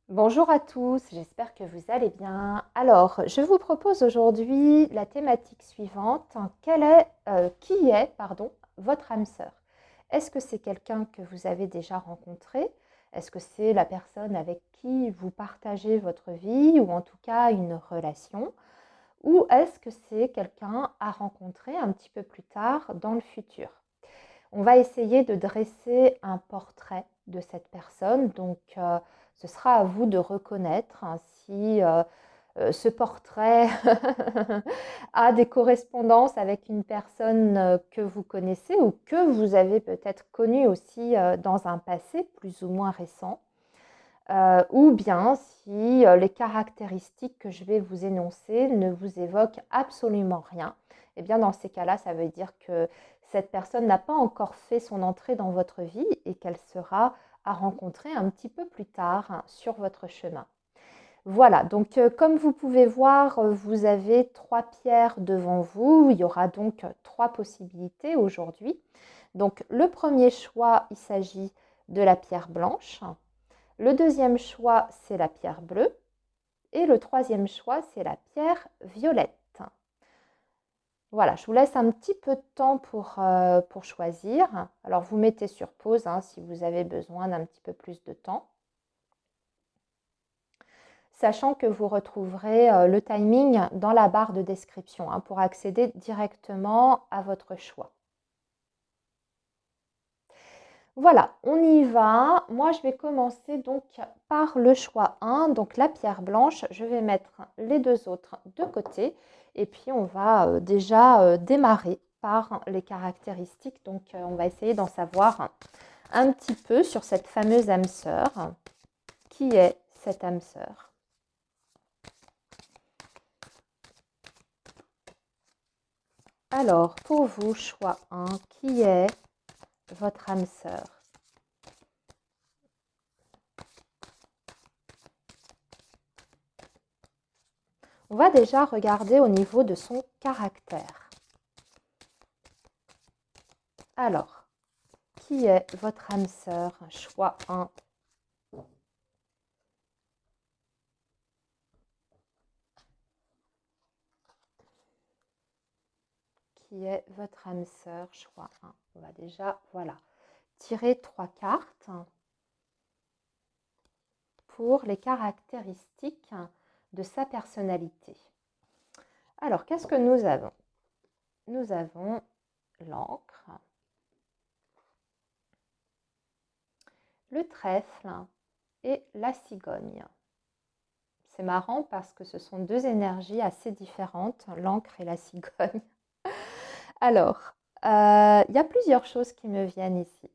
Bonjour à tous, j'espère que vous allez bien. Alors, je vous propose aujourd'hui la thématique suivante. Qui est, votre âme sœur? Est-ce que c'est quelqu'un que vous avez déjà rencontré? Est-ce que c'est la personne avec qui vous partagez votre vie ou en tout cas une relation? Ou est-ce que c'est quelqu'un à rencontrer un petit peu plus tard dans le futur? On va essayer de dresser un portrait de cette personne. Donc, ce sera à vous de reconnaître si ce portrait a des correspondances avec une personne que vous connaissez ou que vous avez peut-être connue aussi dans un passé plus ou moins récent. Ou bien si les caractéristiques que je vais vous énoncer ne vous évoquent absolument rien, et bien dans ces cas-là, ça veut dire que cette personne n'a pas encore fait son entrée dans votre vie et qu'elle sera à rencontrer un petit peu plus tard sur votre chemin. Voilà, donc comme vous pouvez voir, vous avez 3 pierres devant vous. Il y aura donc 3 possibilités aujourd'hui. Donc le premier choix, il s'agit de la pierre blanche. Le deuxième choix, c'est la pierre bleue. Et le troisième choix, c'est la pierre violette. Voilà, je vous laisse un petit peu de temps pour choisir. Alors, vous mettez sur pause si vous avez besoin d'un petit peu plus de temps. Sachant que vous retrouverez le timing dans la barre de description pour accéder directement à votre choix. Voilà, on y va. Moi, je vais commencer donc par le choix 1, donc la pierre blanche. Je vais mettre les deux autres de côté et puis on va déjà démarrer par les caractéristiques. Donc, on va essayer d'en savoir un petit peu sur cette fameuse âme sœur. Qui est cette âme sœur? Alors, pour vous, choix 1, qui est votre âme sœur? On va déjà regarder au niveau de son caractère. Alors, qui est votre âme sœur? Choix 1. Qui est votre âme sœur? Choix 1. On va déjà, voilà, tirer 3 cartes pour les caractéristiques de sa personnalité. Alors, qu'est-ce que nous avons? Nous avons l'encre, le trèfle et la cigogne. C'est marrant parce que ce sont deux énergies assez différentes, l'encre et la cigogne. Alors, il y a plusieurs choses qui me viennent ici.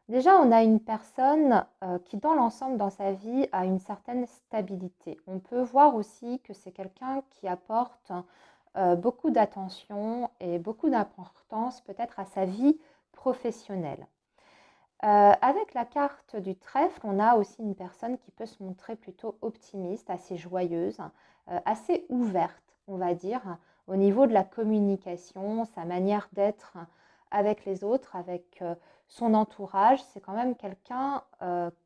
Déjà, on a une personne qui, dans l'ensemble, dans sa vie, a une certaine stabilité. On peut voir aussi que c'est quelqu'un qui apporte beaucoup d'attention et beaucoup d'importance peut-être à sa vie professionnelle. Avec la carte du trèfle, on a aussi une personne qui peut se montrer plutôt optimiste, assez joyeuse, assez ouverte, on va dire, au niveau de la communication, sa manière d'être avec les autres, avec son entourage. C'est quand même quelqu'un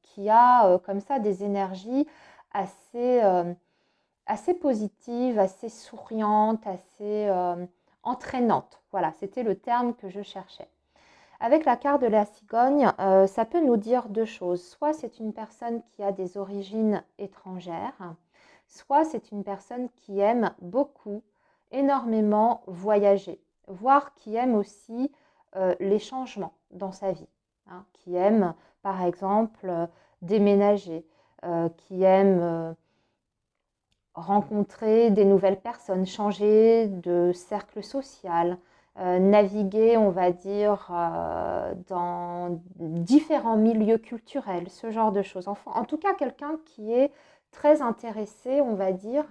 qui a comme ça des énergies assez positives, assez souriantes, assez entraînantes. Voilà, c'était le terme que je cherchais. Avec la carte de la cigogne, ça peut nous dire deux choses. Soit c'est une personne qui a des origines étrangères, soit c'est une personne qui aime beaucoup, énormément voyager, voire qui aime aussi les changements dans sa vie, qui aime par exemple déménager, qui aime rencontrer des nouvelles personnes, changer de cercle social, naviguer, on va dire, dans différents milieux culturels, ce genre de choses. Enfin, en tout cas, quelqu'un qui est très intéressé, on va dire,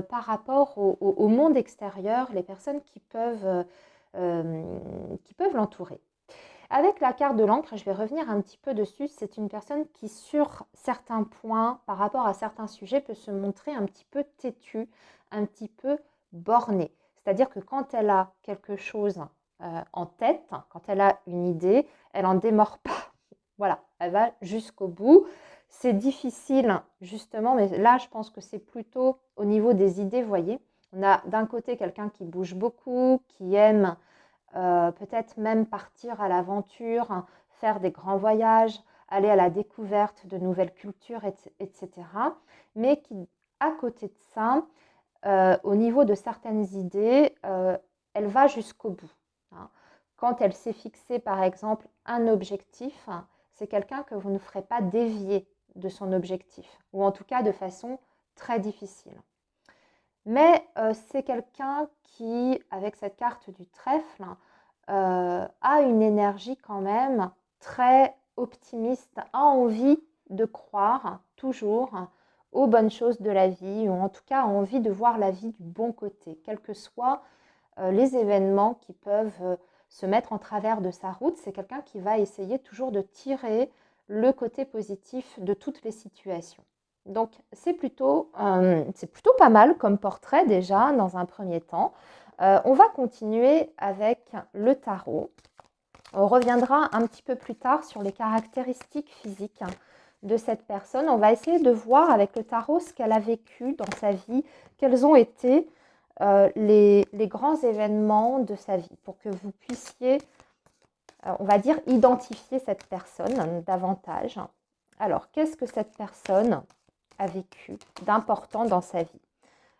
par rapport au monde extérieur, les personnes qui peuvent l'entourer. Avec la carte de l'encre, je vais revenir un petit peu dessus, c'est une personne qui, sur certains points, par rapport à certains sujets, peut se montrer un petit peu têtue, un petit peu bornée. C'est-à-dire que quand elle a quelque chose en tête, quand elle a une idée, elle n'en démord pas. Voilà, elle va jusqu'au bout. C'est difficile, justement, mais là, je pense que c'est plutôt au niveau des idées, vous voyez. On a d'un côté quelqu'un qui bouge beaucoup, qui aime peut-être même partir à l'aventure, hein, faire des grands voyages, aller à la découverte de nouvelles cultures, etc. Mais qui, à côté de ça, au niveau de certaines idées, elle va jusqu'au bout, hein. Quand elle s'est fixée, par exemple, un objectif, c'est quelqu'un que vous ne ferez pas dévier de son objectif, ou en tout cas de façon très difficile. Mais c'est quelqu'un qui, avec cette carte du trèfle, a une énergie quand même très optimiste, a envie de croire toujours aux bonnes choses de la vie, ou en tout cas a envie de voir la vie du bon côté, quels que soient les événements qui peuvent se mettre en travers de sa route. C'est quelqu'un qui va essayer toujours de tirer le côté positif de toutes les situations. Donc c'est plutôt pas mal comme portrait déjà dans un premier temps. On va continuer avec le tarot. On reviendra un petit peu plus tard sur les caractéristiques physiques de cette personne. On va essayer de voir avec le tarot ce qu'elle a vécu dans sa vie, quels ont été les grands événements de sa vie, pour que vous puissiez, on va dire, identifier cette personne davantage. Alors, qu'est-ce que cette personne a vécu d'important dans sa vie?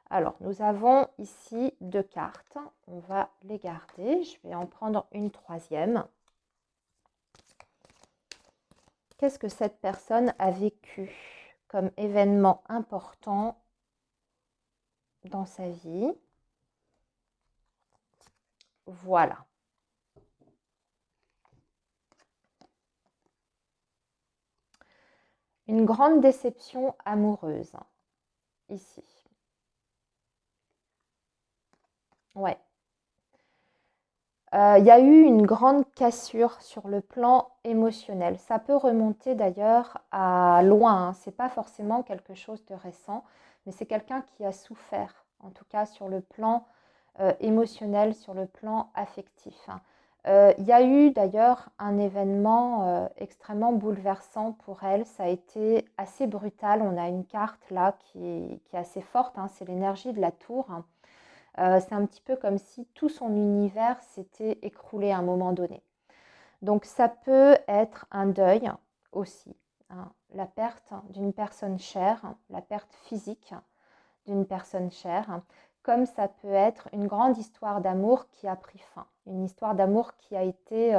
Alors, nous avons ici 2 cartes. On va les garder. Je vais en prendre une troisième. Qu'est-ce que cette personne a vécu comme événement important dans sa vie? Voilà. Une grande déception amoureuse, ici. Ouais. Il y a eu une grande cassure sur le plan émotionnel. Ça peut remonter d'ailleurs à loin, hein. Ce n'est pas forcément quelque chose de récent, mais c'est quelqu'un qui a souffert, en tout cas sur le plan émotionnel, sur le plan affectif. Il y a eu d'ailleurs un événement extrêmement bouleversant pour elle. Ça a été assez brutal. On a une carte là qui est assez forte, hein. C'est l'énergie de la tour. C'est un petit peu comme si tout son univers s'était écroulé à un moment donné. Donc ça peut être un deuil aussi, hein, la perte d'une personne chère, la perte physique d'une personne chère, comme ça peut être une grande histoire d'amour qui a pris fin, une histoire d'amour qui a été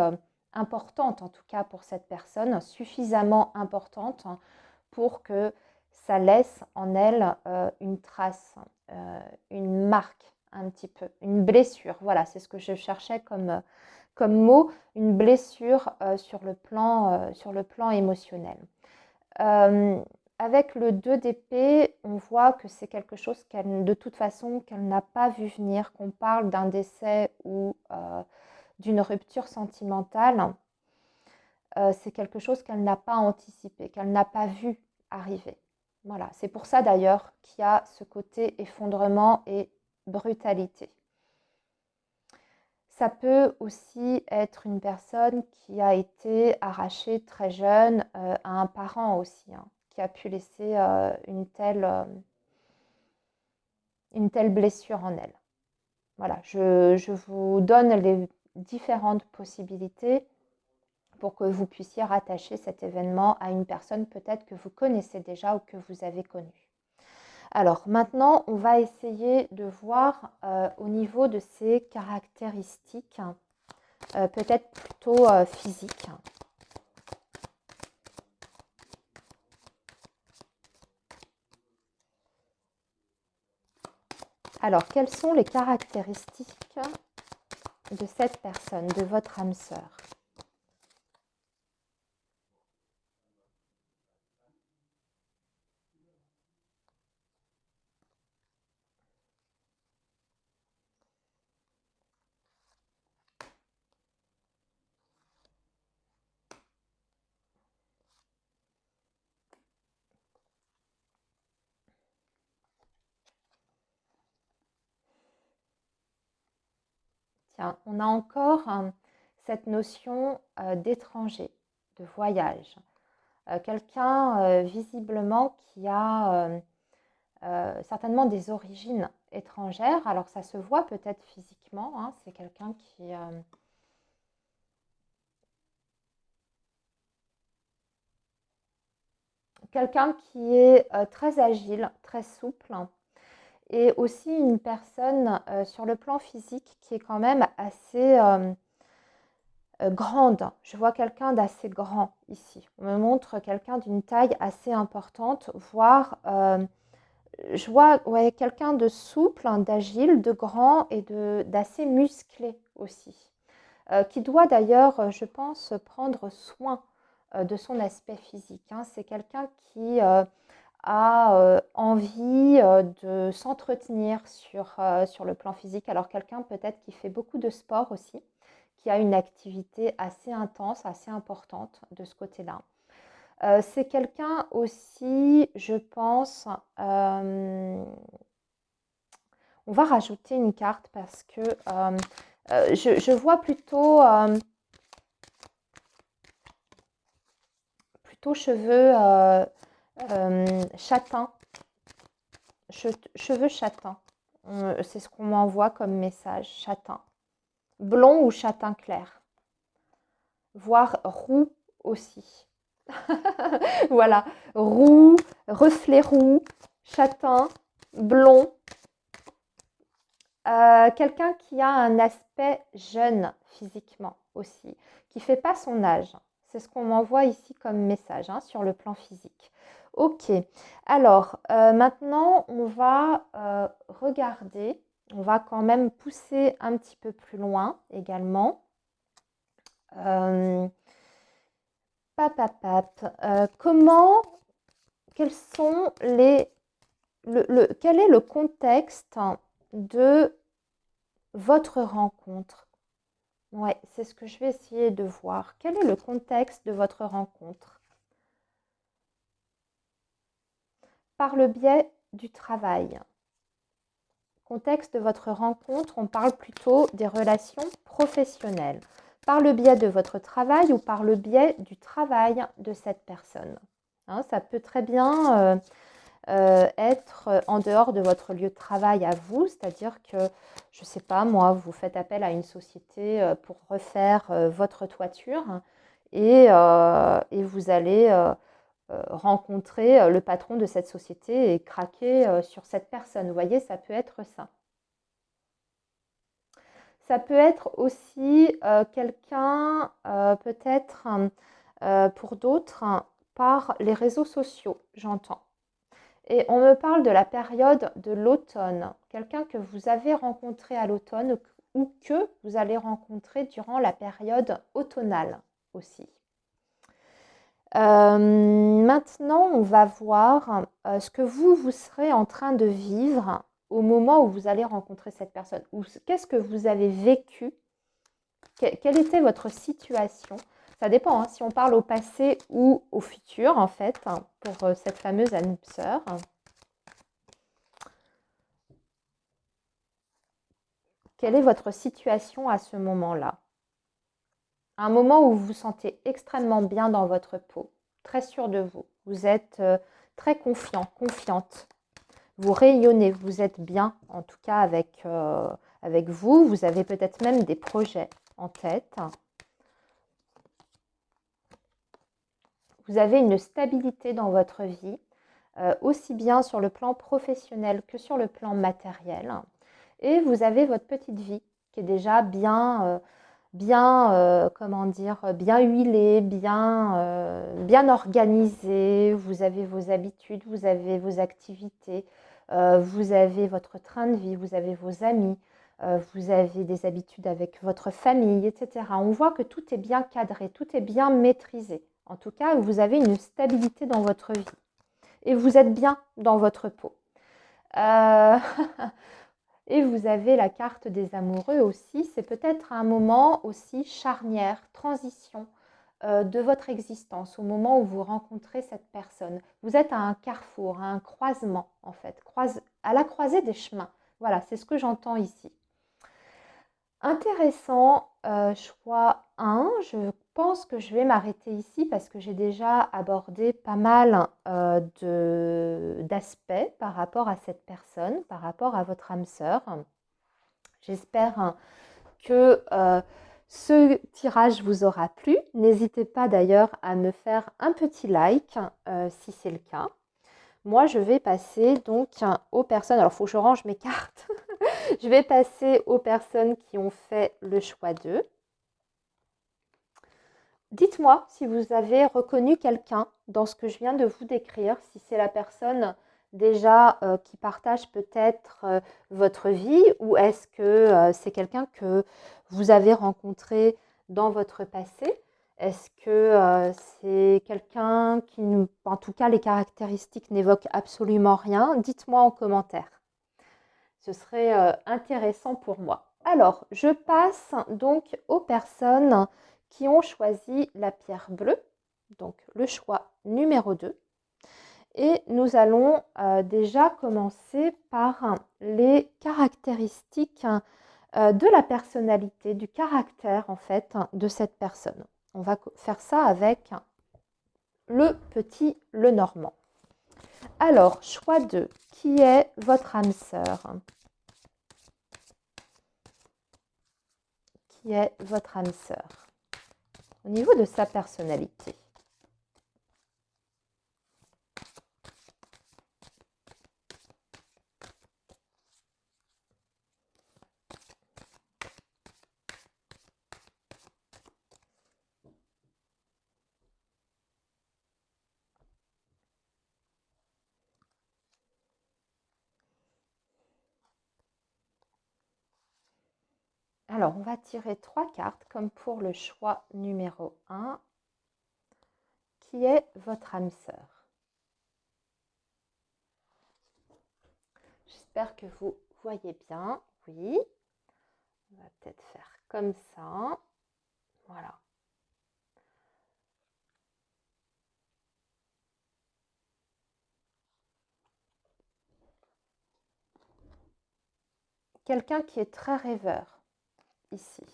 importante en tout cas pour cette personne, suffisamment importante pour que ça laisse en elle une trace, une marque un petit peu, une blessure. Voilà, c'est ce que je cherchais comme mot, une blessure sur le plan émotionnel. Avec le 2 d'épée, on voit que c'est quelque chose de toute façon, qu'elle n'a pas vu venir, qu'on parle d'un décès ou d'une rupture sentimentale. C'est quelque chose qu'elle n'a pas anticipé, qu'elle n'a pas vu arriver. Voilà, c'est pour ça d'ailleurs qu'il y a ce côté effondrement et brutalité. Ça peut aussi être une personne qui a été arrachée très jeune à un parent aussi, hein, qui a pu laisser une telle blessure en elle. Voilà, je vous donne les différentes possibilités pour que vous puissiez rattacher cet événement à une personne peut-être que vous connaissez déjà ou que vous avez connue. Alors maintenant, on va essayer de voir au niveau de ses caractéristiques, peut-être plutôt physiques. Alors, quelles sont les caractéristiques de cette personne, de votre âme sœur? Tiens, on a encore cette notion d'étranger, de voyage. Quelqu'un visiblement qui a certainement des origines étrangères. Alors ça se voit peut-être physiquement, hein, c'est quelqu'un qui est très agile, très souple, et aussi une personne sur le plan physique qui est quand même assez grande. Je vois quelqu'un d'assez grand ici. On me montre quelqu'un d'une taille assez importante, voire je vois ouais, quelqu'un de souple, hein, d'agile, de grand et d'assez musclé aussi. Qui doit d'ailleurs, je pense, prendre soin de son aspect physique, hein. C'est quelqu'un qui a envie de s'entretenir sur le plan physique. Alors quelqu'un peut-être qui fait beaucoup de sport aussi, qui a une activité assez intense, assez importante de ce côté-là. C'est quelqu'un aussi, je pense, on va rajouter une carte parce que je vois plutôt cheveux châtains. Cheveux châtains. C'est ce qu'on m'envoie comme message, châtain. Blond ou châtain clair. Voire roux aussi. Voilà, roux, reflet roux, châtain, blond. Quelqu'un qui a un aspect jeune physiquement aussi, qui ne fait pas son âge. C'est ce qu'on m'envoie ici comme message, hein, sur le plan physique. Ok, alors maintenant on va regarder, on va quand même pousser un petit peu plus loin également. Comment, quels sont quel est le contexte de votre rencontre? Ouais, c'est ce que je vais essayer de voir. Quel est le contexte de votre rencontre? Par le biais du travail. Contexte de votre rencontre, on parle plutôt des relations professionnelles. Par le biais de votre travail ou par le biais du travail de cette personne. Hein, ça peut très bien être en dehors de votre lieu de travail à vous, c'est-à-dire que, je ne sais pas, moi, vous faites appel à une société pour refaire votre toiture et vous allez rencontrer le patron de cette société et craquer sur cette personne. Vous voyez, ça peut être ça. Ça peut être aussi quelqu'un, peut-être pour d'autres, par les réseaux sociaux, j'entends. Et on me parle de la période de l'automne, quelqu'un que vous avez rencontré à l'automne ou que vous allez rencontrer durant la période automnale aussi. Maintenant, on va voir ce que vous serez en train de vivre au moment où vous allez rencontrer cette personne. Qu'est-ce que vous avez vécu? Quelle était votre situation? Ça dépend, hein, si on parle au passé ou au futur, en fait, hein, pour cette fameuse âme sœur. Quelle est votre situation à ce moment-là? Un moment où vous vous sentez extrêmement bien dans votre peau, très sûr de vous. Vous êtes très confiant, confiante. Vous rayonnez, vous êtes bien, en tout cas avec vous. Vous avez peut-être même des projets en tête. Vous avez une stabilité dans votre vie, aussi bien sur le plan professionnel que sur le plan matériel. Et vous avez votre petite vie qui est déjà comment dire, bien huilée, bien organisée. Vous avez vos habitudes, vous avez vos activités, vous avez votre train de vie, vous avez vos amis, vous avez des habitudes avec votre famille, etc. On voit que tout est bien cadré, tout est bien maîtrisé. En tout cas, vous avez une stabilité dans votre vie et vous êtes bien dans votre peau. Et vous avez la carte des amoureux aussi. C'est peut-être un moment aussi charnière, transition de votre existence, au moment où vous rencontrez cette personne. Vous êtes à un carrefour, à un croisement en fait, à la croisée des chemins. Voilà, c'est ce que j'entends ici. Intéressant, choix 1. Je pense que je vais m'arrêter ici parce que j'ai déjà abordé pas mal d'aspects par rapport à cette personne, par rapport à votre âme sœur. J'espère que ce tirage vous aura plu. N'hésitez pas d'ailleurs à me faire un petit like si c'est le cas. Moi, je vais passer donc aux personnes. Alors, il faut que je range mes cartes. Je vais passer aux personnes qui ont fait le choix d'eux. Dites-moi si vous avez reconnu quelqu'un dans ce que je viens de vous décrire, si c'est la personne déjà qui partage peut-être votre vie ou est-ce que c'est quelqu'un que vous avez rencontré dans votre passé. Est-ce que c'est quelqu'un qui, en tout cas, les caractéristiques n'évoquent absolument rien? Dites-moi en commentaire. Ce serait intéressant pour moi. Alors, je passe donc aux personnes qui ont choisi la pierre bleue, donc le choix numéro 2. Et nous allons déjà commencer par les caractéristiques de la personnalité, du caractère en fait de cette personne. On va faire ça avec le petit Lenormand. Alors, choix 2, qui est votre âme sœur? Qui est votre âme sœur au niveau de sa personnalité? Alors, on va tirer 3 cartes comme pour le choix numéro 1. Qui est votre âme sœur? J'espère que vous voyez bien. Oui. On va peut-être faire comme ça. Voilà. Quelqu'un qui est très rêveur ici.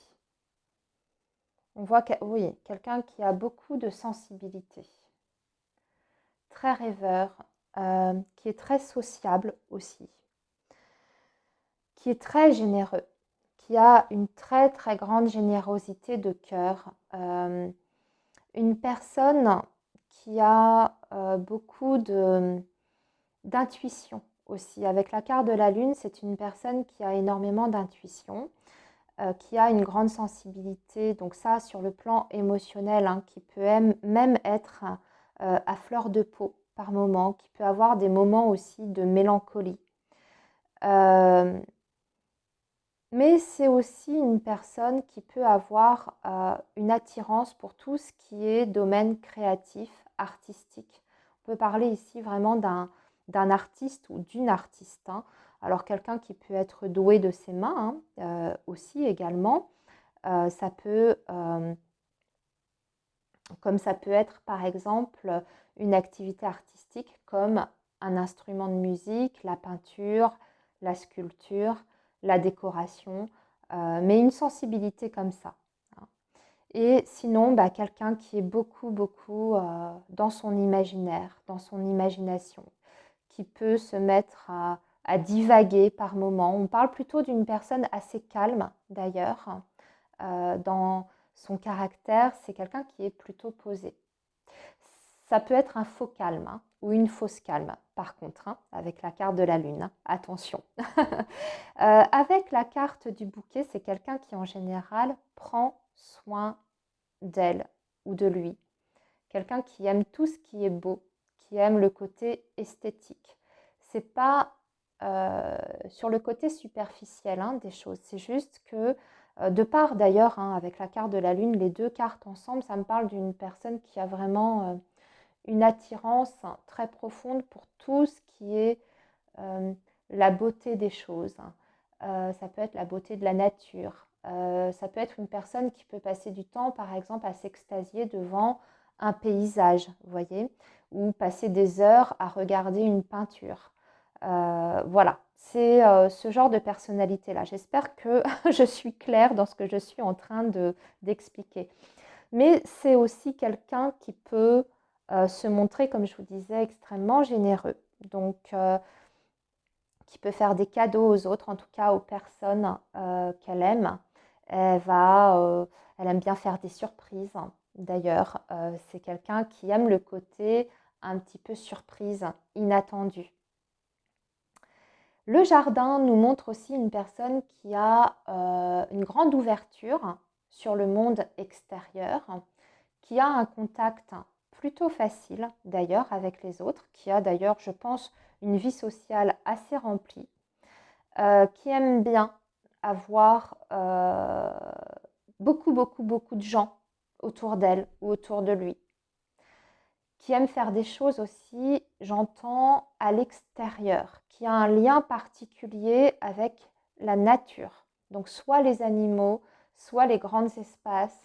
On voit que, oui, quelqu'un qui a beaucoup de sensibilité. Très rêveur, qui est très sociable aussi. Qui est très généreux. Qui a une très très grande générosité de cœur. Une personne qui a beaucoup d'intuition aussi. Avec la carte de la lune, c'est une personne qui a énormément d'intuition, qui a une grande sensibilité, donc ça sur le plan émotionnel, hein, qui peut même être à fleur de peau par moment, qui peut avoir des moments aussi de mélancolie. Mais c'est aussi une personne qui peut avoir une attirance pour tout ce qui est domaine créatif, artistique. On peut parler ici vraiment d'un artiste ou d'une artiste, hein. Alors quelqu'un qui peut être doué de ses mains aussi également. Ça peut, comme ça peut être par exemple une activité artistique comme un instrument de musique, la peinture, la sculpture, la décoration, mais une sensibilité comme ça, hein. Et sinon, quelqu'un qui est beaucoup, beaucoup dans son imaginaire, dans son imagination, qui peut se mettre à divaguer par moments. On parle plutôt d'une personne assez calme d'ailleurs. Dans son caractère, c'est quelqu'un qui est plutôt posé. Ça peut être un faux calme, hein, ou une fausse calme, par contre, hein, avec la carte de la lune, hein, attention. Avec la carte du bouquet, c'est quelqu'un qui en général prend soin d'elle ou de lui. Quelqu'un qui aime tout ce qui est beau, qui aime le côté esthétique. C'est pas sur le côté superficiel, hein, des choses. C'est juste que, de part d'ailleurs, hein, avec la carte de la lune, les deux cartes ensemble, ça me parle d'une personne qui a vraiment une attirance très profonde pour tout ce qui est la beauté des choses. Ça peut être la beauté de la nature. Ça peut être une personne qui peut passer du temps, par exemple, à s'extasier devant un paysage, vous voyez, ou passer des heures à regarder une peinture. Voilà, c'est ce genre de personnalité-là. J'espère que je suis claire dans ce que je suis en train d'expliquer. Mais c'est aussi quelqu'un qui peut se montrer, comme je vous disais, extrêmement généreux. Donc, qui peut faire des cadeaux aux autres, en tout cas aux personnes qu'elle aime. Elle aime bien faire des surprises. D'ailleurs, c'est quelqu'un qui aime le côté un petit peu surprise, inattendu. Le jardin nous montre aussi une personne qui a une grande ouverture sur le monde extérieur, qui a un contact plutôt facile d'ailleurs avec les autres, qui a d'ailleurs, je pense, une vie sociale assez remplie, qui aime bien avoir beaucoup de gens autour d'elle ou autour de lui, qui aime faire des choses aussi, j'entends, à l'extérieur, qui a un lien particulier avec la nature. Donc soit les animaux, soit les grands espaces,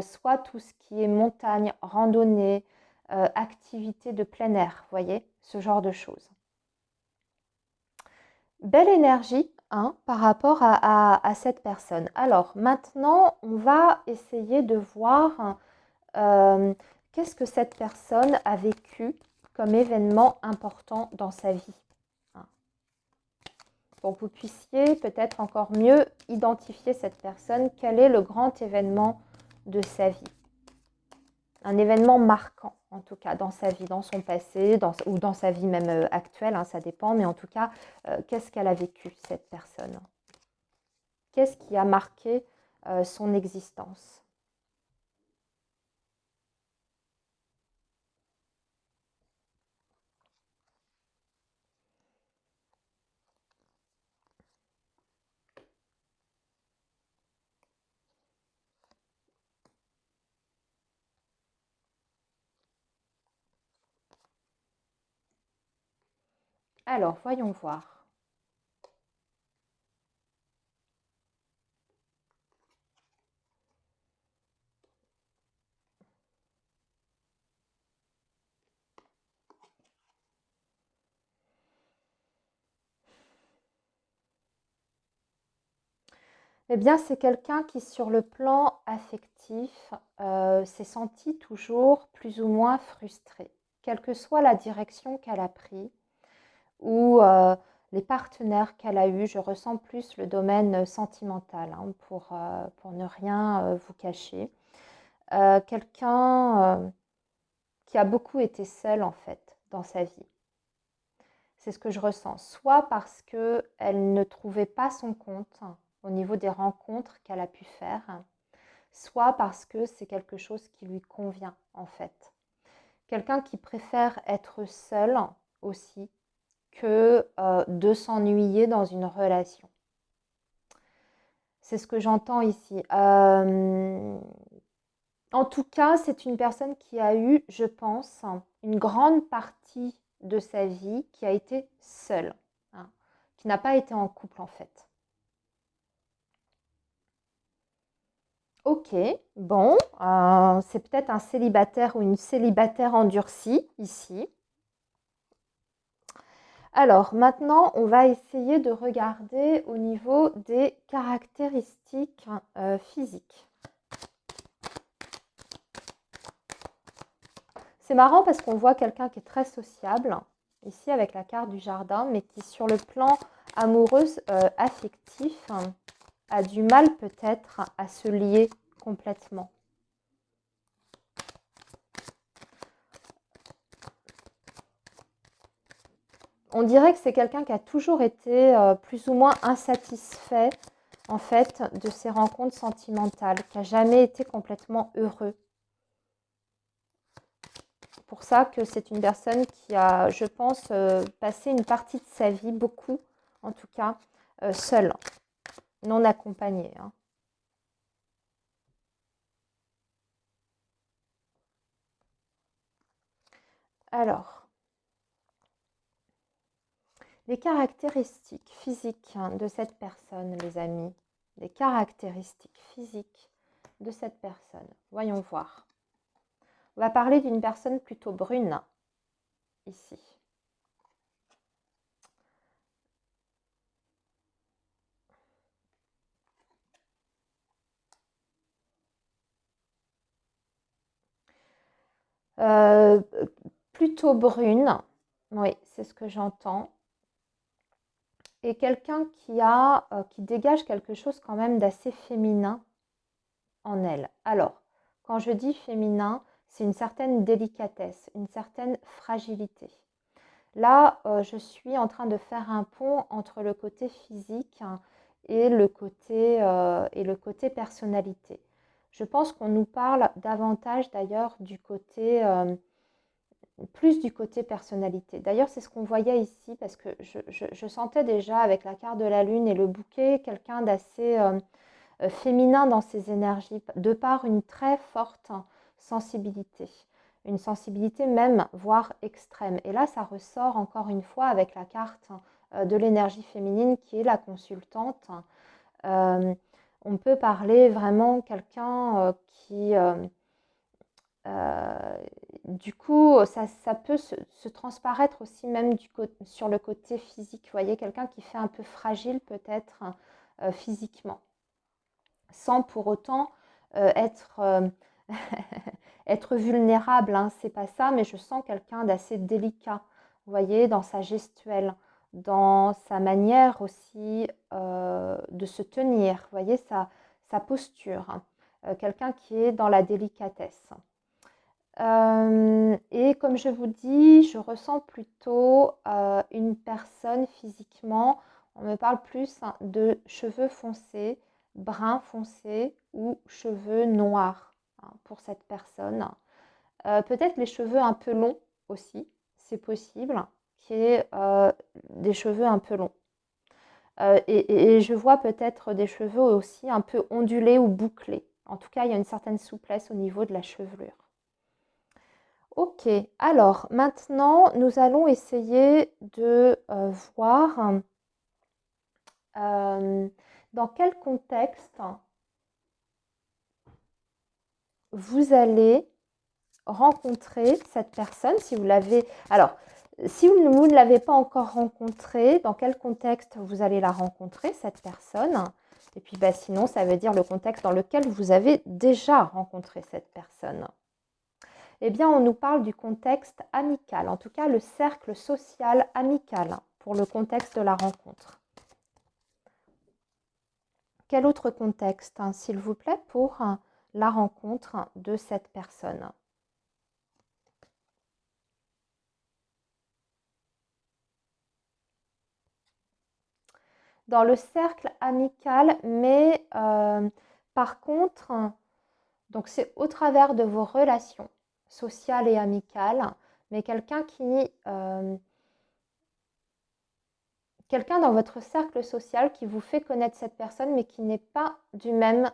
soit tout ce qui est montagne, randonnée, activité de plein air, vous voyez, ce genre de choses. Belle énergie hein, par rapport à cette personne. Alors maintenant, on va essayer de voir qu'est-ce que cette personne a vécu comme événement important dans sa vie. Hein. Pour que vous puissiez peut-être encore mieux identifier cette personne, quel est le grand événement de sa vie. Un événement marquant, en tout cas, dans sa vie, dans son passé, ou dans sa vie même actuelle, hein, ça dépend, mais en tout cas, qu'est-ce qu'elle a vécu, cette personne? Qu'est-ce qui a marqué son existence? Alors, voyons voir. Eh bien, c'est quelqu'un qui, sur le plan affectif, s'est senti toujours plus ou moins frustré, quelle que soit la direction qu'elle a prise ou les partenaires qu'elle a eus. Je ressens plus le domaine sentimental hein, pour ne rien vous cacher. Quelqu'un qui a beaucoup été seul en fait dans sa vie. C'est ce que je ressens. Soit parce qu'elle ne trouvait pas son compte au niveau des rencontres qu'elle a pu faire, soit parce que c'est quelque chose qui lui convient en fait. Quelqu'un qui préfère être seul aussi que de s'ennuyer dans une relation. C'est ce que j'entends ici. En tout cas, c'est une personne qui a eu, je pense, une grande partie de sa vie qui a été seule, hein, qui n'a pas été en couple en fait. Ok, bon, c'est peut-être un célibataire ou une célibataire endurcie ici. Alors maintenant, on va essayer de regarder au niveau des caractéristiques physiques. C'est marrant parce qu'on voit quelqu'un qui est très sociable, ici avec la carte du jardin, mais qui sur le plan amoureux, affectif, a du mal peut-être à se lier complètement. On dirait que c'est quelqu'un qui a toujours été plus ou moins insatisfait en fait de ses rencontres sentimentales, qui n'a jamais été complètement heureux. C'est pour ça que c'est une personne qui a, je pense, passé une partie de sa vie, beaucoup en tout cas, seule, non accompagnée. Hein. Alors, les caractéristiques physiques de cette personne, les amis, les caractéristiques physiques de cette personne. Voyons voir. On va parler d'une personne plutôt brune, ici. Euh, Plutôt brune, oui, c'est ce que j'entends. Et quelqu'un qui dégage quelque chose quand même d'assez féminin en elle. Alors, quand je dis féminin, c'est une certaine délicatesse, une certaine fragilité. Là, je suis en train de faire un pont entre le côté physique et le côté personnalité. Je pense qu'on nous parle davantage d'ailleurs du côté, plus du côté personnalité. D'ailleurs, c'est ce qu'on voyait ici parce que je sentais déjà avec la carte de la lune et le bouquet quelqu'un d'assez féminin dans ses énergies, de par une très forte sensibilité. Une sensibilité même, voire extrême. Et là, ça ressort encore une fois avec la carte de l'énergie féminine qui est la consultante. Euh, on peut parler vraiment quelqu'un euh, du coup, ça peut se transparaître aussi même sur le côté physique. Vous voyez, quelqu'un qui fait un peu fragile peut-être physiquement, sans pour autant être, être vulnérable, hein, c'est pas ça, mais je sens quelqu'un d'assez délicat, vous voyez, dans sa gestuelle, dans sa manière aussi de se tenir, vous voyez, sa posture, hein. Quelqu'un qui est dans la délicatesse. Et comme je vous dis, je ressens plutôt une personne physiquement, on me parle plus hein, de cheveux foncés, brun foncé ou cheveux noirs hein, pour cette personne. Peut-être les cheveux un peu longs aussi, c'est possible, qu'il y ait des cheveux un peu longs. Et je vois peut-être des cheveux aussi un peu ondulés ou bouclés. En tout cas, il y a une certaine souplesse au niveau de la chevelure. Ok, alors maintenant, nous allons essayer de voir euh, dans quel contexte vous allez rencontrer cette personne, si vous l'avez... Alors, si vous ne l'avez pas encore rencontrée, dans quel contexte vous allez la rencontrer, cette personne? Et puis, bah, sinon, ça veut dire le contexte dans lequel vous avez déjà rencontré cette personne. Eh bien, on nous parle du contexte amical, en tout cas le cercle social amical pour le contexte de la rencontre. Quel autre contexte, hein, s'il vous plaît, pour la rencontre de cette personne? Dans le cercle amical, mais par contre, donc c'est au travers de vos relations sociales et amicales, mais quelqu'un dans votre cercle social qui vous fait connaître cette personne, mais qui n'est pas du même,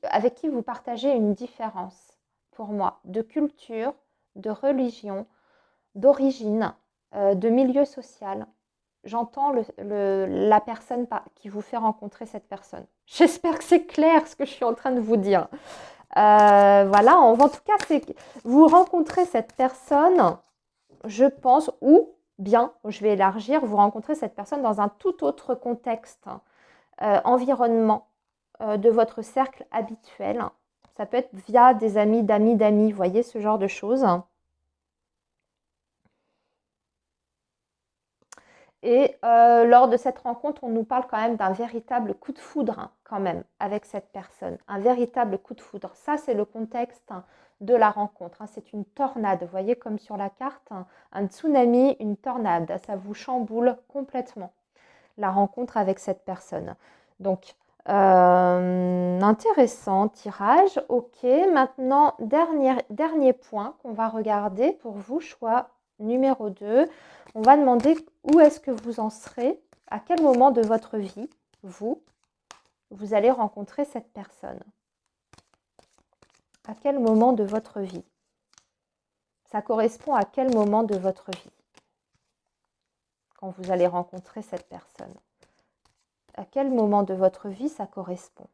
avec qui vous partagez une différence, pour moi, de culture, de religion, d'origine, de milieu social. J'entends la personne qui vous fait rencontrer cette personne. J'espère que c'est clair ce que je suis en train de vous dire. Voilà, en tout cas, c'est que vous rencontrez cette personne, je pense, ou bien, je vais élargir, vous rencontrez cette personne dans un tout autre contexte, environnement de votre cercle habituel. Ça peut être via des amis, d'amis, vous voyez, ce genre de choses. Et lors de cette rencontre, on nous parle quand même d'un véritable coup de foudre, hein, quand même, avec cette personne. Un véritable coup de foudre. Ça, c'est le contexte hein, de la rencontre. Hein. C'est une tornade. Vous voyez, comme sur la carte, hein, un tsunami, une tornade. Ça vous chamboule complètement, la rencontre avec cette personne. Donc, intéressant tirage. Ok, maintenant, dernier point qu'on va regarder pour vous, choix numéro 2. On va demander où est-ce que vous en serez, à quel moment de votre vie, vous allez rencontrer cette personne. À quel moment de votre vie? Ça correspond à quel moment de votre vie quand vous allez rencontrer cette personne? À quel moment de votre vie ça correspond?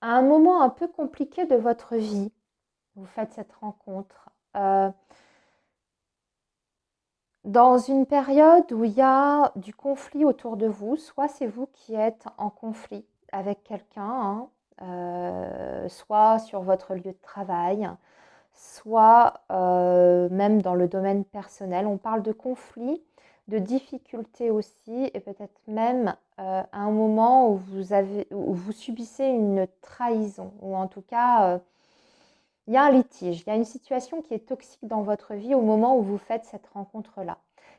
à un moment un peu compliqué de votre vie, vous faites cette rencontre. Dans une période où il y a du conflit autour de vous, soit c'est vous qui êtes en conflit avec quelqu'un, hein, soit sur votre lieu de travail, soit même dans le domaine personnel. On parle de conflit, de difficultés aussi, et peut-être même à un moment où où vous subissez une trahison, ou en tout cas, il y a un litige, il y a une situation qui est toxique dans votre vie au moment où vous faites cette rencontre-là.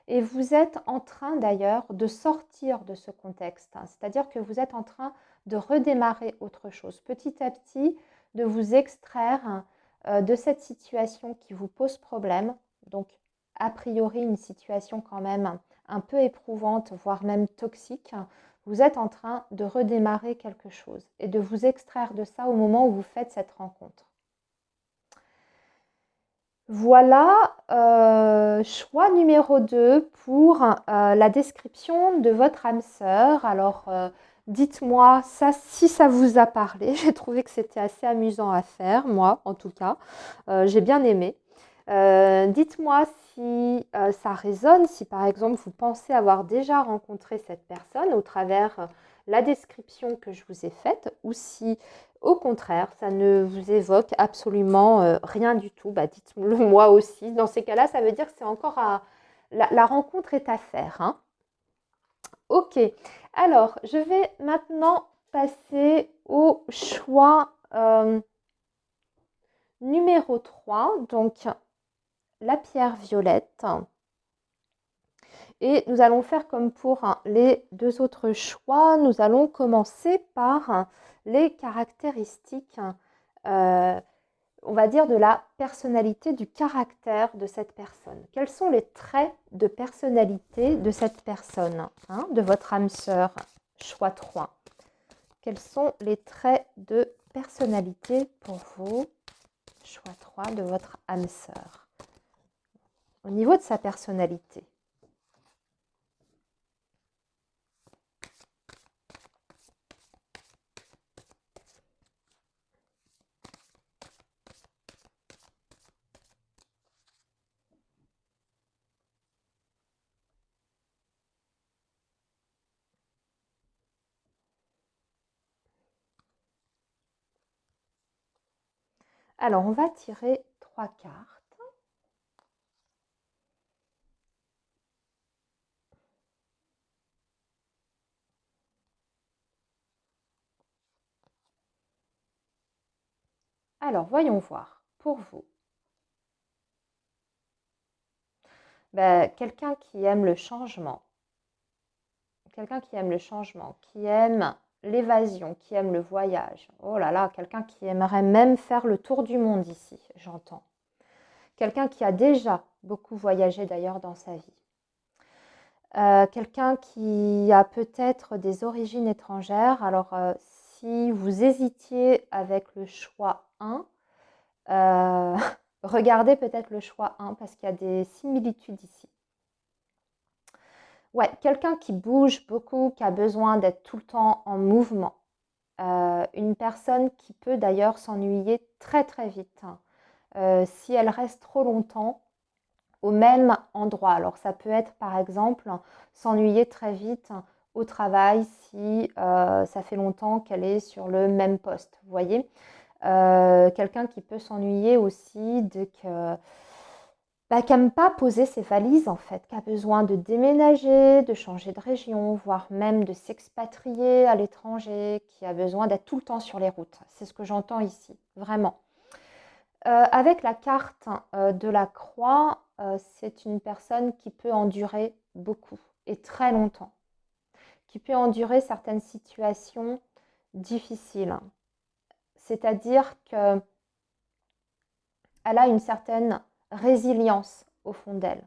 Et vous êtes en train d'ailleurs de sortir de ce contexte, hein. C'est-à-dire que vous êtes en train de redémarrer autre chose, petit à petit, de vous extraire de cette situation qui vous pose problème. Donc, a priori, une situation quand même un peu éprouvante, voire même toxique. Vous êtes en train de redémarrer quelque chose et de vous extraire de ça au moment où vous faites cette rencontre. Voilà, choix numéro 2 pour la description de votre âme sœur. Alors, dites-moi ça si ça vous a parlé. J'ai trouvé que c'était assez amusant à faire, moi en tout cas. J'ai bien aimé. Dites-moi si ça résonne, si par exemple vous pensez avoir déjà rencontré cette personne au travers la description que je vous ai faite, ou si au contraire ça ne vous évoque absolument rien du tout. Bah, dites-le moi aussi. Dans ces cas-là, ça veut dire que c'est encore la rencontre est à faire, hein. Ok, alors je vais maintenant passer au choix numéro 3. Donc la pierre violette. Et nous allons faire comme pour les deux autres choix. Nous allons commencer par les caractéristiques, on va dire, de la personnalité, du caractère de cette personne. Quels sont les traits de personnalité de cette personne, hein, de votre âme sœur, choix 3. Quels sont les traits de personnalité pour vous, choix 3, de votre âme sœur, au niveau de sa personnalité? Alors, on va tirer 3 cartes. Alors, voyons voir, pour vous, quelqu'un qui aime le changement, qui aime l'évasion, qui aime le voyage. Oh là là, quelqu'un qui aimerait même faire le tour du monde ici, j'entends. Quelqu'un qui a déjà beaucoup voyagé d'ailleurs dans sa vie. Quelqu'un qui a peut-être des origines étrangères. Alors, si vous hésitiez avec le choix 1, regardez peut-être le choix 1 parce qu'il y a des similitudes ici. Ouais, quelqu'un qui bouge beaucoup, qui a besoin d'être tout le temps en mouvement. Une personne qui peut d'ailleurs s'ennuyer très très vite, hein. Si elle reste trop longtemps au même endroit. Alors ça peut être par exemple s'ennuyer très vite au travail si ça fait longtemps qu'elle est sur le même poste, vous voyez. Quelqu'un qui peut s'ennuyer aussi de que qui n'aime pas poser ses valises en fait, qui a besoin de déménager, de changer de région, voire même de s'expatrier à l'étranger, qui a besoin d'être tout le temps sur les routes. C'est ce que j'entends ici, vraiment. Avec la carte de la croix, c'est une personne qui peut endurer beaucoup et très longtemps, qui peut endurer certaines situations difficiles. C'est-à-dire qu'elle a une certaine résilience au fond d'elle.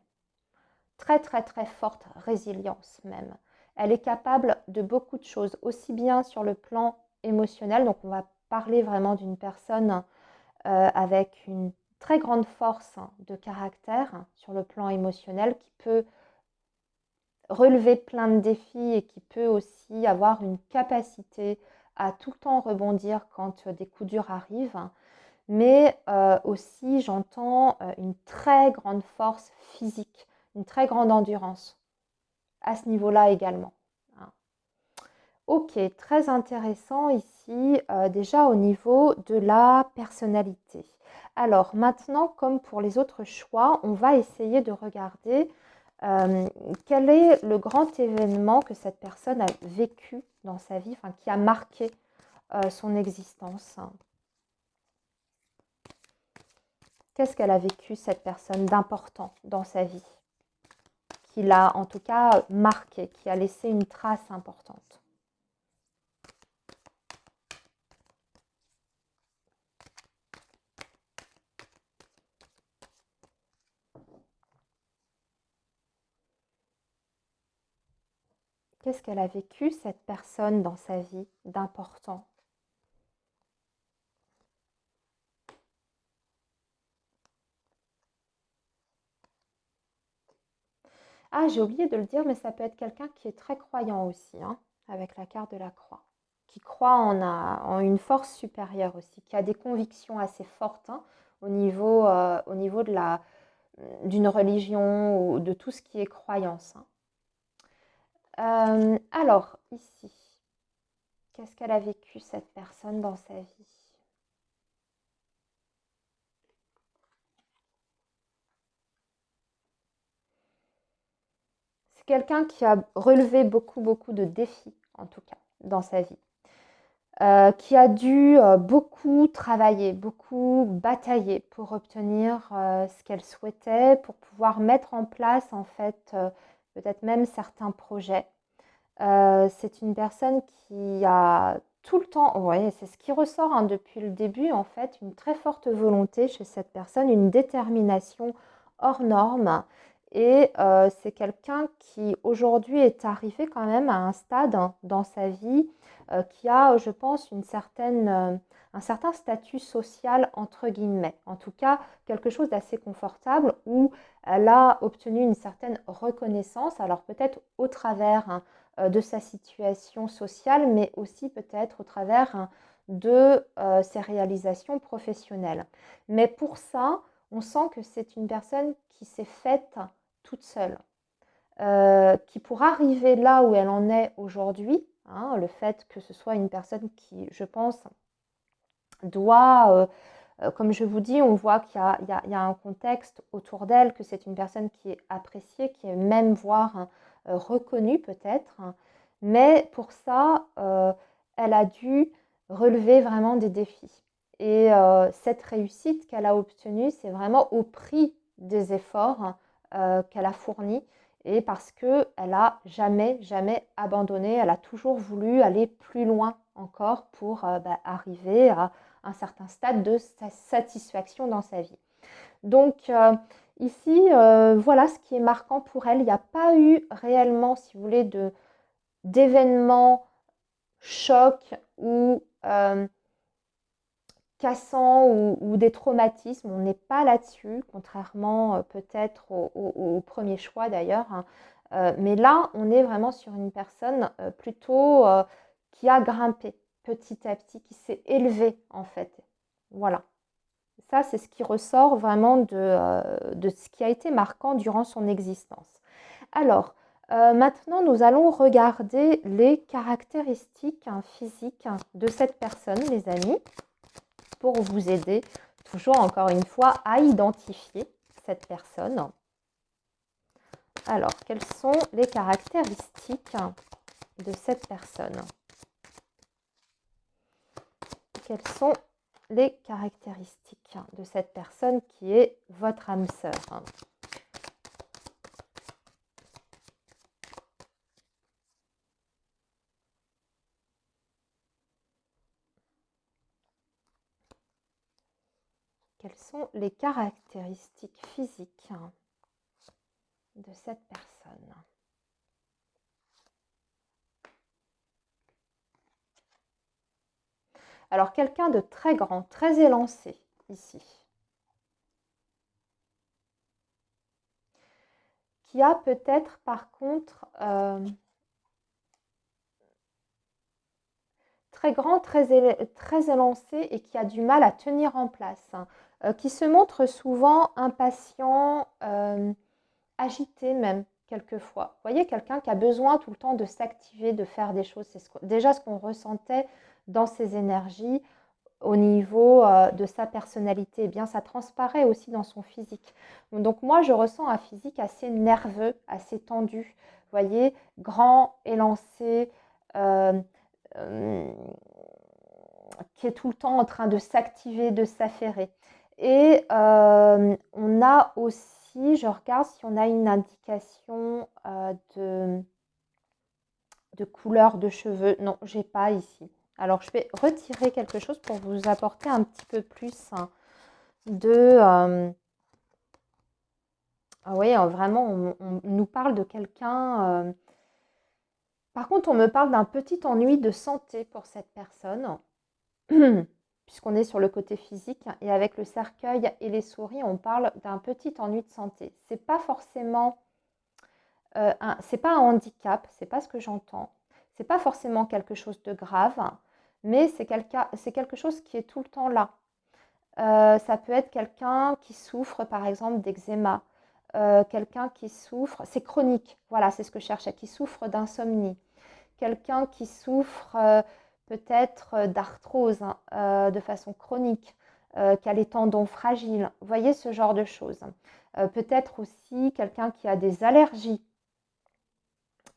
Très très très forte résilience même. Elle est capable de beaucoup de choses, aussi bien sur le plan émotionnel, donc on va parler vraiment d'une personne avec une très grande force de caractère sur le plan émotionnel qui peut relever plein de défis et qui peut aussi avoir une capacité à tout le temps rebondir quand des coups durs arrivent, mais aussi j'entends une très grande force physique, une très grande endurance à ce niveau-là également. Hein. Ok, très intéressant ici, déjà au niveau de la personnalité. Alors maintenant, comme pour les autres choix, on va essayer de regarder quel est le grand événement que cette personne a vécu dans sa vie, enfin qui a marqué son existence. Qu'est-ce qu'elle a vécu, cette personne, d'important dans sa vie, qui l'a en tout cas marqué, qui a laissé une trace importante? Qu'est-ce qu'elle a vécu, cette personne, dans sa vie d'important? Ah, j'ai oublié de le dire, mais ça peut être quelqu'un qui est très croyant aussi, hein, avec la carte de la croix, qui croit en une force supérieure aussi, qui a des convictions assez fortes, hein, au niveau d'une religion ou de tout ce qui est croyance. Hein. Alors, ici, qu'est-ce qu'elle a vécu, cette personne, dans sa vie? C'est quelqu'un qui a relevé beaucoup, beaucoup de défis, en tout cas, dans sa vie. Qui a dû beaucoup travailler, beaucoup batailler pour obtenir ce qu'elle souhaitait, pour pouvoir mettre en place, en fait, peut-être même certains projets. C'est une personne qui a tout le temps, ouais, c'est ce qui ressort hein, depuis le début, en fait, une très forte volonté chez cette personne, une détermination hors norme. Et c'est quelqu'un qui aujourd'hui est arrivé quand même à un stade hein, dans sa vie qui a, je pense, un certain statut social, entre guillemets. En tout cas, quelque chose d'assez confortable où elle a obtenu une certaine reconnaissance, alors peut-être au travers hein, de sa situation sociale, mais aussi peut-être au travers hein, de ses réalisations professionnelles. Mais pour ça, on sent que c'est une personne qui s'est faite toute seule, qui pour arriver là où elle en est aujourd'hui, hein, le fait que ce soit une personne qui, je pense, doit, comme je vous dis, on voit qu'il y a un contexte autour d'elle, que c'est une personne qui est appréciée, qui est même voire hein, reconnue peut-être, hein. Mais pour ça, elle a dû relever vraiment des défis. Et cette réussite qu'elle a obtenue, c'est vraiment au prix des efforts qu'elle a fournis et parce qu'elle n'a jamais, jamais abandonné, elle a toujours voulu aller plus loin encore pour arriver à un certain stade de satisfaction dans sa vie. Donc ici, voilà ce qui est marquant pour elle. Il n'y a pas eu réellement, si vous voulez, d'événements chocs ou cassants ou des traumatismes. On n'est pas là-dessus, contrairement peut-être au premier choix d'ailleurs. Hein. Mais là, on est vraiment sur une personne plutôt qui a grimpé petit à petit, qui s'est élevée en fait. Voilà. Ça, c'est ce qui ressort vraiment de ce qui a été marquant durant son existence. Alors, maintenant, nous allons regarder les caractéristiques hein, physiques de cette personne, les amis, pour vous aider, toujours encore une fois, à identifier cette personne. Alors, quelles sont les caractéristiques de cette personne? Quelles sont les caractéristiques de cette personne qui est votre âme sœur? Quelles sont les caractéristiques physiques de cette personne? Alors, quelqu'un de très grand, très élancé ici, qui a peut-être par contre très grand, très élancé et qui a du mal à tenir en place, qui se montre souvent impatient, agité même, quelquefois. Vous voyez, quelqu'un qui a besoin tout le temps de s'activer, de faire des choses. C'est déjà ce qu'on ressentait dans ses énergies au niveau de sa personnalité. Eh bien, ça transparaît aussi dans son physique. Donc moi, je ressens un physique assez nerveux, assez tendu. Vous voyez, grand, élancé, euh, euh, qui est tout le temps en train de s'activer, de s'affairer. Et on a aussi, je regarde si on a une indication de couleur de cheveux. Non, j'ai pas ici. Alors, je vais retirer quelque chose pour vous apporter un petit peu plus de... ah oui, vraiment, on nous parle de quelqu'un... Par contre, on me parle d'un petit ennui de santé pour cette personne. Puisqu'on est sur le côté physique, et avec le cercueil et les souris, on parle d'un petit ennui de santé. C'est pas forcément c'est pas un handicap, c'est pas ce que j'entends. C'est pas forcément quelque chose de grave, mais c'est quelque chose qui est tout le temps là. Ça peut être quelqu'un qui souffre par exemple d'eczéma, quelqu'un qui souffre, c'est chronique, voilà, c'est ce que je cherchais, qui souffre d'insomnie, quelqu'un qui souffre peut-être d'arthrose de façon chronique, qui a les tendons fragiles, vous voyez ce genre de choses. Peut-être aussi quelqu'un qui a des allergies.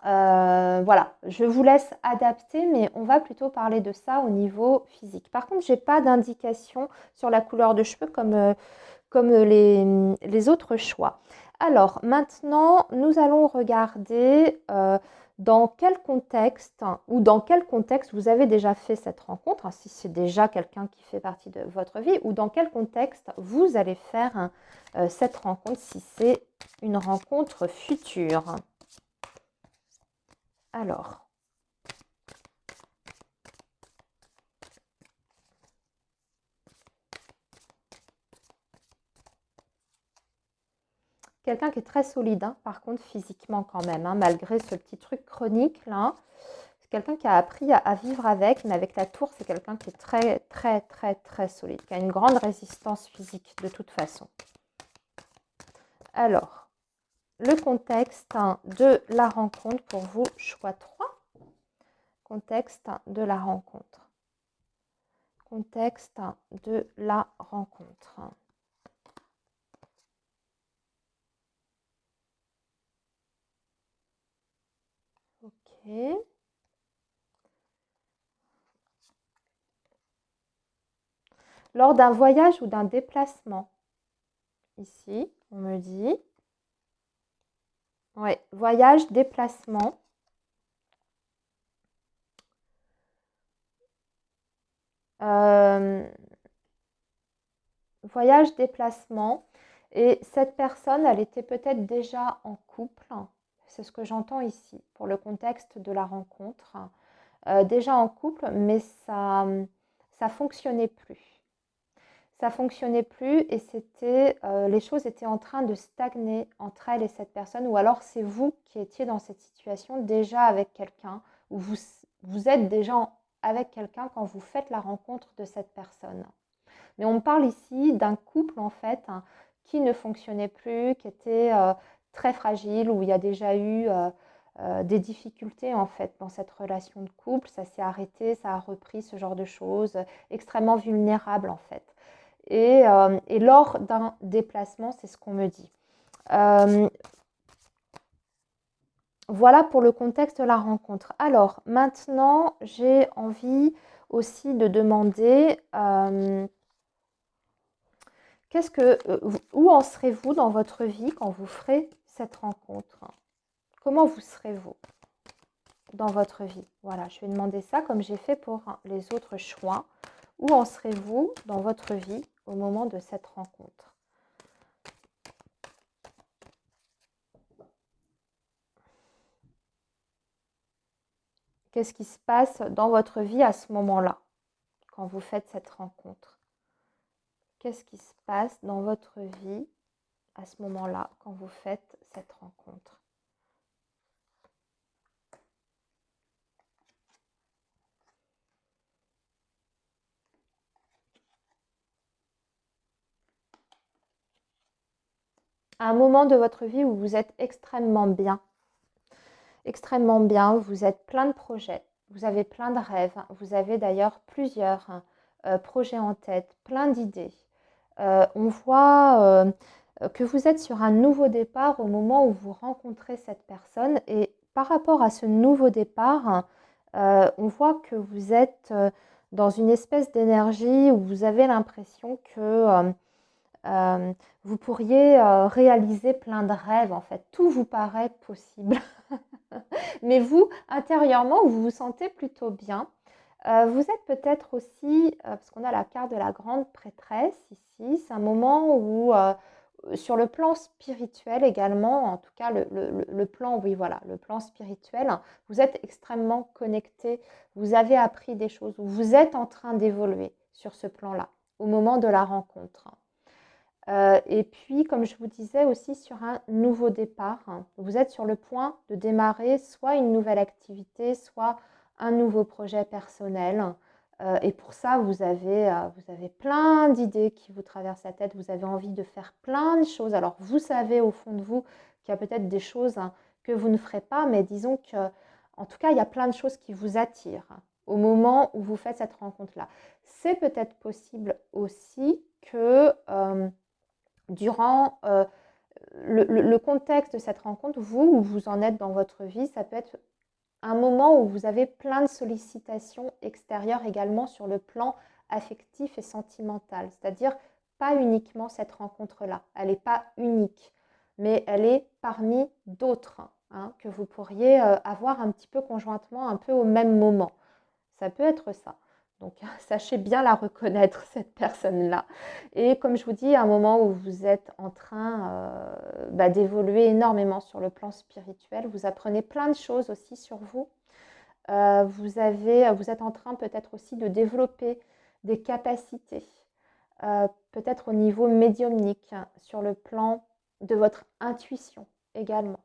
Voilà, je vous laisse adapter, mais on va plutôt parler de ça au niveau physique. Par contre, je n'ai pas d'indication sur la couleur de cheveux comme les autres choix. Alors, maintenant, nous allons regarder dans quel contexte ou dans quel contexte vous avez déjà fait cette rencontre, hein, si c'est déjà quelqu'un qui fait partie de votre vie, ou dans quel contexte vous allez faire cette rencontre si c'est une rencontre future. Alors, quelqu'un qui est très solide, hein, par contre physiquement quand même, hein, malgré ce petit truc chronique là. C'est quelqu'un qui a appris à vivre avec, mais avec la tour, c'est quelqu'un qui est très, très, très, très solide, qui a une grande résistance physique de toute façon. Alors, le contexte de la rencontre pour vous, choix 3. Contexte de la rencontre. Contexte de la rencontre. Ok. Lors d'un voyage ou d'un déplacement. Ici, on me dit. Oui, voyage, déplacement. Voyage, déplacement. Et cette personne, elle était peut-être déjà en couple. C'est ce que j'entends ici pour le contexte de la rencontre. Déjà en couple, mais ça fonctionnait plus. Ça fonctionnait plus et les choses étaient en train de stagner entre elle et cette personne. Ou alors c'est vous qui étiez dans cette situation déjà avec quelqu'un, ou vous êtes déjà avec quelqu'un quand vous faites la rencontre de cette personne. Mais on parle ici d'un couple en fait qui ne fonctionnait plus, qui était très fragile, où il y a déjà eu des difficultés en fait dans cette relation de couple. Ça s'est arrêté, ça a repris, ce genre de choses, extrêmement vulnérable en fait. Et lors d'un déplacement, c'est ce qu'on me dit. Voilà pour le contexte de la rencontre. Alors maintenant, j'ai envie aussi de demander où en serez-vous dans votre vie quand vous ferez cette rencontre? Comment vous serez-vous dans votre vie? Voilà, je vais demander ça comme j'ai fait pour les autres choix. Où en serez-vous dans votre vie au moment de cette rencontre? Qu'est-ce qui se passe dans votre vie à ce moment-là, quand vous faites cette rencontre? Qu'est-ce qui se passe dans votre vie à ce moment-là, quand vous faites cette rencontre? un moment de votre vie où vous êtes extrêmement bien. Extrêmement bien, vous êtes plein de projets, vous avez plein de rêves, vous avez d'ailleurs plusieurs projets en tête, plein d'idées. On voit que vous êtes sur un nouveau départ au moment où vous rencontrez cette personne et par rapport à ce nouveau départ, on voit que vous êtes dans une espèce d'énergie où vous avez l'impression que vous pourriez réaliser plein de rêves en fait. Tout vous paraît possible. Mais vous, intérieurement, vous vous sentez plutôt bien. Vous êtes peut-être aussi, parce qu'on a la carte de la grande prêtresse ici, c'est un moment où, sur le plan spirituel également, en tout cas le plan, oui voilà, le plan spirituel, vous êtes extrêmement connecté, vous avez appris des choses, vous êtes en train d'évoluer sur ce plan-là, au moment de la rencontre. Et puis, comme je vous disais aussi, sur un nouveau départ, vous êtes sur le point de démarrer soit une nouvelle activité, soit un nouveau projet personnel. Et pour ça, vous avez plein d'idées qui vous traversent la tête. Vous avez envie de faire plein de choses. Alors, vous savez au fond de vous qu'il y a peut-être des choses que vous ne ferez pas, mais disons que, en tout cas, il y a plein de choses qui vous attirent au moment où vous faites cette rencontre-là. C'est peut-être possible aussi que durant le contexte de cette rencontre, vous, où vous en êtes dans votre vie, ça peut être un moment où vous avez plein de sollicitations extérieures également sur le plan affectif et sentimental. C'est-à-dire pas uniquement cette rencontre-là. Elle n'est pas unique, mais elle est parmi d'autres que vous pourriez avoir un petit peu conjointement, un peu au même moment. Ça peut être ça. Donc, sachez bien la reconnaître, cette personne-là. Et comme je vous dis, à un moment où vous êtes en train d'évoluer énormément sur le plan spirituel, vous apprenez plein de choses aussi sur vous. Vous êtes en train peut-être aussi de développer des capacités, peut-être au niveau médiumnique, sur le plan de votre intuition également.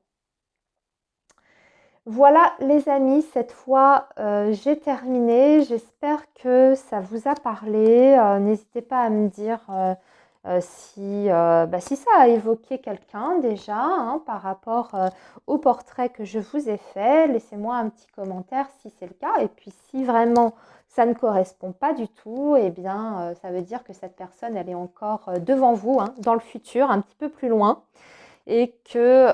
Voilà les amis, cette fois j'ai terminé. J'espère que ça vous a parlé. N'hésitez pas à me dire si ça a évoqué quelqu'un déjà par rapport au portrait que je vous ai fait. Laissez-moi un petit commentaire si c'est le cas. Et puis si vraiment ça ne correspond pas du tout, eh bien ça veut dire que cette personne elle est encore devant vous, dans le futur, un petit peu plus loin. Et que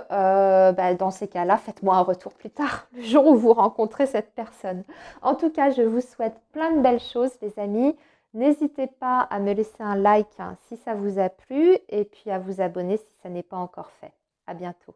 dans ces cas-là, faites-moi un retour plus tard, le jour où vous rencontrez cette personne. En tout cas, je vous souhaite plein de belles choses, les amis. N'hésitez pas à me laisser un like si ça vous a plu et puis à vous abonner si ça n'est pas encore fait. À bientôt.